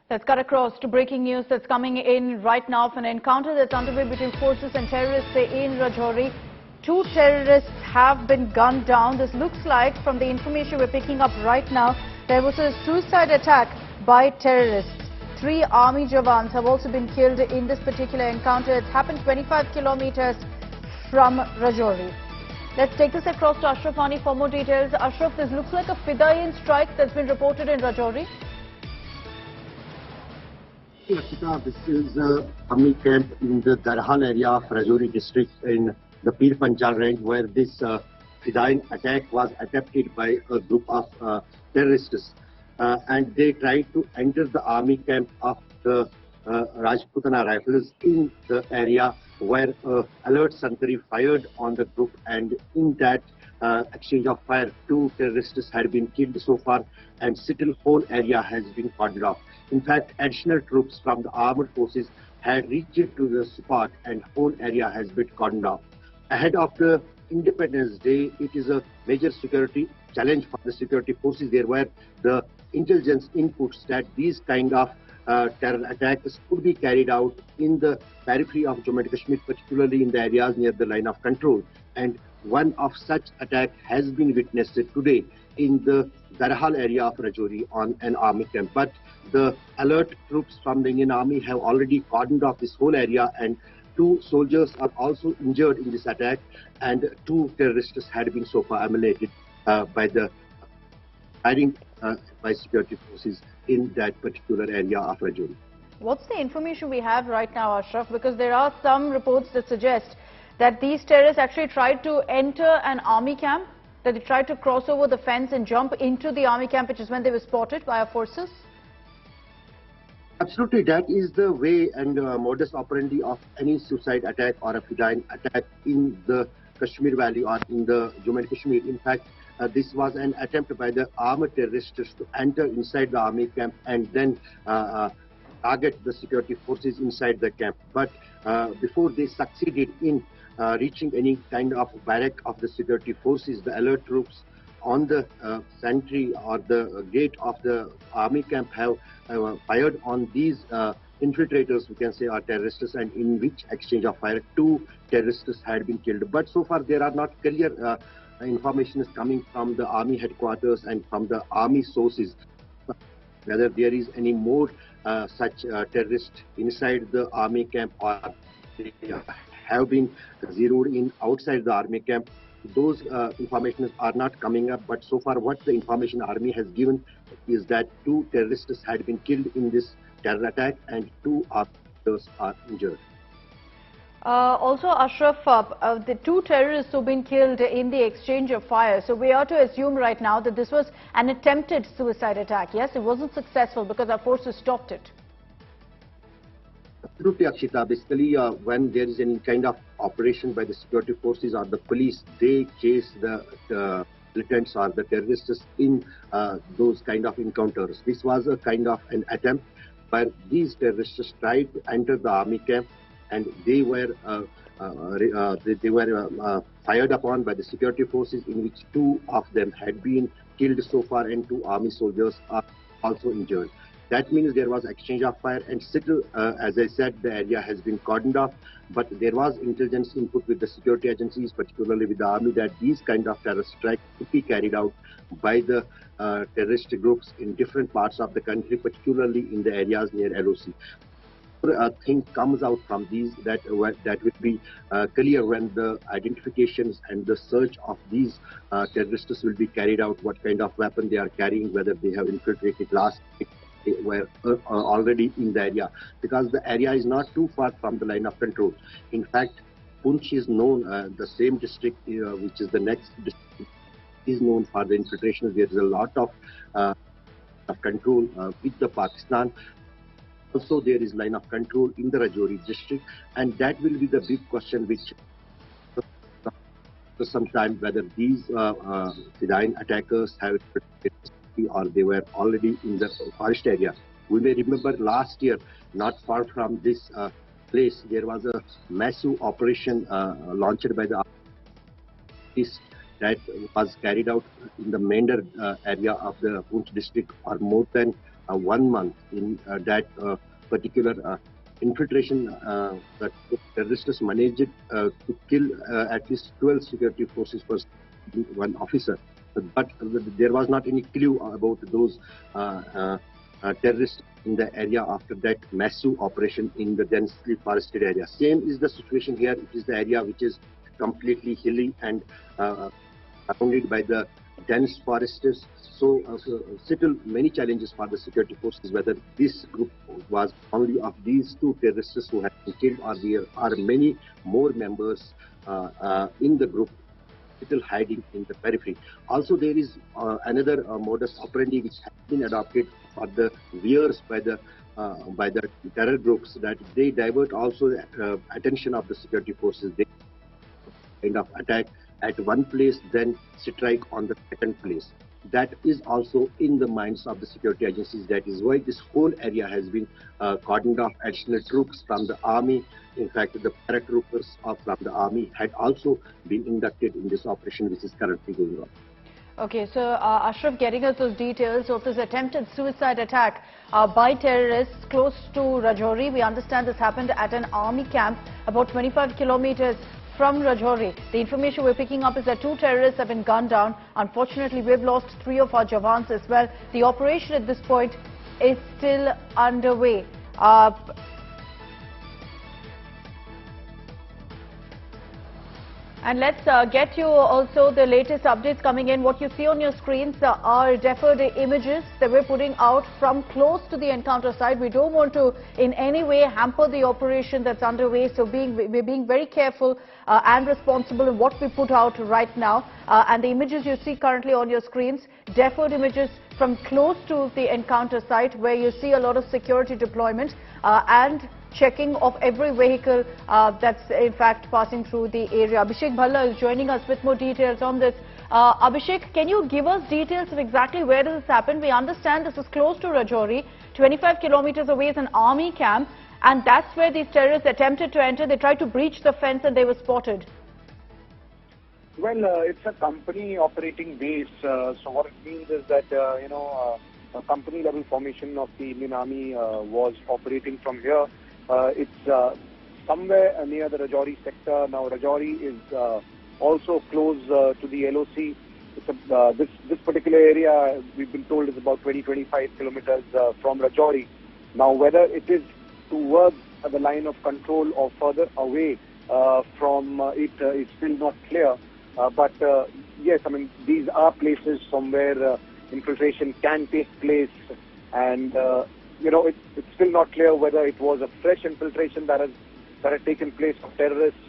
Let's cut across to breaking news that's coming in right now of an encounter that's underway between forces and terrorists in Rajouri. 2 terrorists have been gunned down. This looks like, from the information we're picking up right now, there was a suicide attack by terrorists. 3 army Jawans have also been killed in this particular encounter. It's happened 25 kilometers from Rajouri. Let's take this across to Ashraf Ani for more details. Ashraf, this looks like a Fidaiin strike that's been reported in Rajouri. This is army camp in the Darhal area of Rajouri district in the Pir Panjal range, where this Fidaiin attack was attempted by a group of terrorists. And they tried to enter the army camp of the Rajputana Rifles in the area, where alert sentry fired on the group, and in that exchange of fire, 2 terrorists had been killed so far, and still whole area has been cordoned off. In fact, additional troops from the armed forces had reached to the spot, and whole area has been cordoned off. Ahead of the Independence Day, it is a major security challenge for the security forces. There were the intelligence inputs that these kind of terror attacks could be carried out in the periphery of Jammu and Kashmir, particularly in the areas near the line of control. And one of such attack has been witnessed today in the Darhal area of Rajouri on an army camp. But the alert troops from the Indian Army have already cordoned off this whole area, and 2 soldiers are also injured in this attack, and 2 terrorists had been so far eliminated by the firing by security forces in that particular area of Rajouri. What's the information we have right now, Ashraf? Because there are some reports that suggest that these terrorists actually tried to enter an army camp, that they tried to cross over the fence and jump into the army camp, which is when they were spotted by our forces? Absolutely, that is the way and modus operandi of any suicide attack or a Fidaiin attack in the Kashmir Valley or in the Jammu and Kashmir. In fact, this was an attempt by the armed terrorists to enter inside the army camp and then target the security forces inside the camp. But before they succeeded in reaching any kind of barrack of the security forces, the alert troops on the sentry or the gate of the army camp have fired on these infiltrators, we can say, or terrorists, and in which exchange of fire 2 terrorists had been killed. But so far there are not clear information is coming from the army headquarters and from the army sources whether there is any more such terrorists inside the army camp, or they have been zeroed in outside the army camp. Those information are not coming up, but so far what the information army has given is that 2 terrorists had been killed in this terror attack and 2 others are injured. Also, Ashraf, the 2 terrorists who have been killed in the exchange of fire, so we are to assume right now that this was an attempted suicide attack. Yes, it wasn't successful because our forces stopped it. Absolutely, Akshita. Basically, when there is any kind of operation by the security forces or the police, they chase the militants or the terrorists in those kind of encounters. This was a kind of an attempt, but these terrorists tried to enter the army camp, and they were fired upon by the security forces, in which 2 of them had been killed so far, and 2 army soldiers are also injured. That means there was exchange of fire, and still, as I said, the area has been cordoned off. But there was intelligence input with the security agencies, particularly with the army, that these kind of terror strikes could be carried out by the terrorist groups in different parts of the country, particularly in the areas near LOC. A thing comes out from these that will be clear when the identifications and the search of these terrorists will be carried out, what kind of weapon they are carrying, whether they have infiltrated last week, they were already in the area, because the area is not too far from the line of control. In fact, Poonch is known, the same district which is the next district, is known for the infiltration. There is a lot of control with the Pakistan. Also, there is line of control in the Rajouri district, and that will be the big question which for some time, whether these Fidaiin attackers have or they were already in the forest area. We may remember last year, not far from this place, there was a massive operation launched by the army that was carried out in the Martyred area of the Poonch district, or more than 1 month in that particular infiltration. That terrorists managed to kill at least 12 security forces plus one officer. But there was not any clue about those terrorists in the area after that massive operation in the densely forested area. Same is the situation here. It is the area which is completely hilly and surrounded by the dense forests. So, still many challenges for the security forces, whether this group was only of these two terrorists who have been killed, or there are many more members in the group still hiding in the periphery. Also, there is another modus operandi which has been adopted for the viewers by the terror groups, that they divert also attention of the security forces. They kind of attack at one place, then strike on the second place. That is also in the minds of the security agencies. That is why this whole area has been cordoned off. Additional troops from the army, in fact the paratroopers from the army, had also been inducted in this operation which is currently going on. Okay, so Ashraf, getting us those details of this attempted suicide attack by terrorists close to Rajouri. We understand this happened at an army camp about 25 kilometers from Rajouri. The information we're picking up is that 2 terrorists have been gunned down. Unfortunately, we've lost 3 of our Jawans as well. The operation at this point is still underway. And let's get you also the latest updates coming in. What you see on your screens are deferred images that we're putting out from close to the encounter site. We don't want to in any way hamper the operation that's underway, so we're being very careful and responsible in what we put out right now. And the images you see currently on your screens, deferred images from close to the encounter site, where you see a lot of security deployment and checking of every vehicle that's in fact passing through the area. Abhishek Bhalla is joining us with more details on this. Abhishek, can you give us details of exactly where this happened? We understand this is close to Rajouri, 25 kilometers away is an army camp, and that's where these terrorists attempted to enter. They tried to breach the fence and they were spotted. Well, it's a company operating base, so what it means is that, a company level formation of the Indian Army was operating from here. It's somewhere near the Rajouri sector. Now, Rajouri is also close to the LOC. It's this particular area, we've been told, is about 20-25 kilometers from Rajouri. Now, whether it is towards the line of control or further away from it is still not clear. But yes, I mean, these are places from where infiltration can take place, and it's still not clear whether it was a fresh infiltration that had taken place of terrorists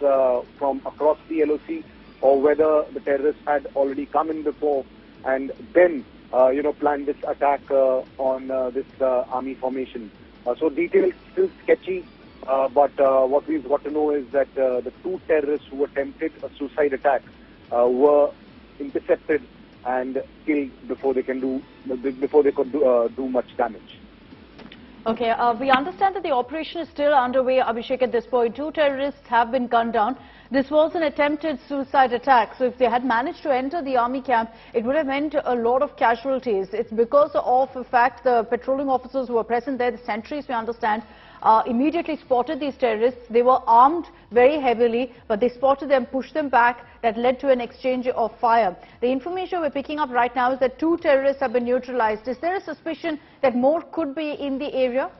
from across the LOC, or whether the terrorists had already come in before and then planned this attack on this army formation. So details still sketchy, but what we've got to know is that the 2 terrorists who attempted a suicide attack were intercepted and killed before they could do much damage. Okay, we understand that the operation is still underway, Abhishek, at this point. 2 terrorists have been gunned down. This was an attempted suicide attack. So if they had managed to enter the army camp, it would have meant a lot of casualties. It's because of the fact the patrolling officers who were present there, the sentries, we understand, immediately spotted these terrorists. They were armed very heavily, but they spotted them, pushed them back. That led to an exchange of fire. The information we're picking up right now is that 2 terrorists have been neutralized. Is there a suspicion that more could be in the area?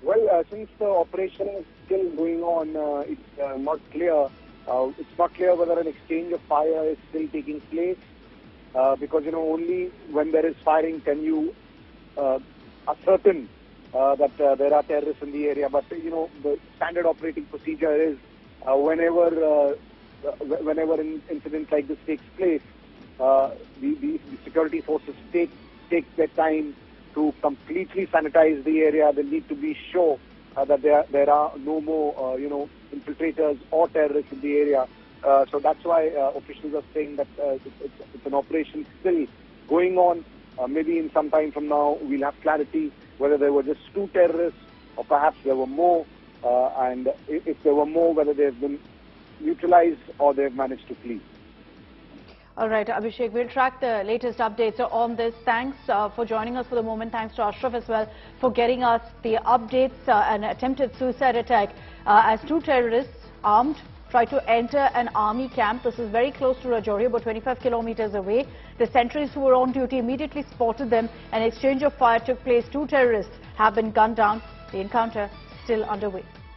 Well, since the operation is still going on, it's not clear. It's not clear whether an exchange of fire is still taking place, because only when there is firing can you ascertain that there are terrorists in the area. But the standard operating procedure is whenever an incident like this takes place, the security forces take their time to completely sanitize the area. They need to be sure that there are no more infiltrators or terrorists in the area. So that's why officials are saying that it's an operation still going on. Maybe in some time from now we'll have clarity whether there were just 2 terrorists or perhaps there were more, and if there were more, whether they've been neutralized or they've managed to flee. All right, Abhishek, we'll track the latest updates on this. Thanks for joining us for the moment. Thanks to Ashraf as well for getting us the updates. An attempted suicide attack as two terrorists armed tried to enter an army camp. This is very close to Rajouri, about 25 kilometers away. The sentries who were on duty immediately spotted them. An exchange of fire took place. Two terrorists have been gunned down. The encounter still underway.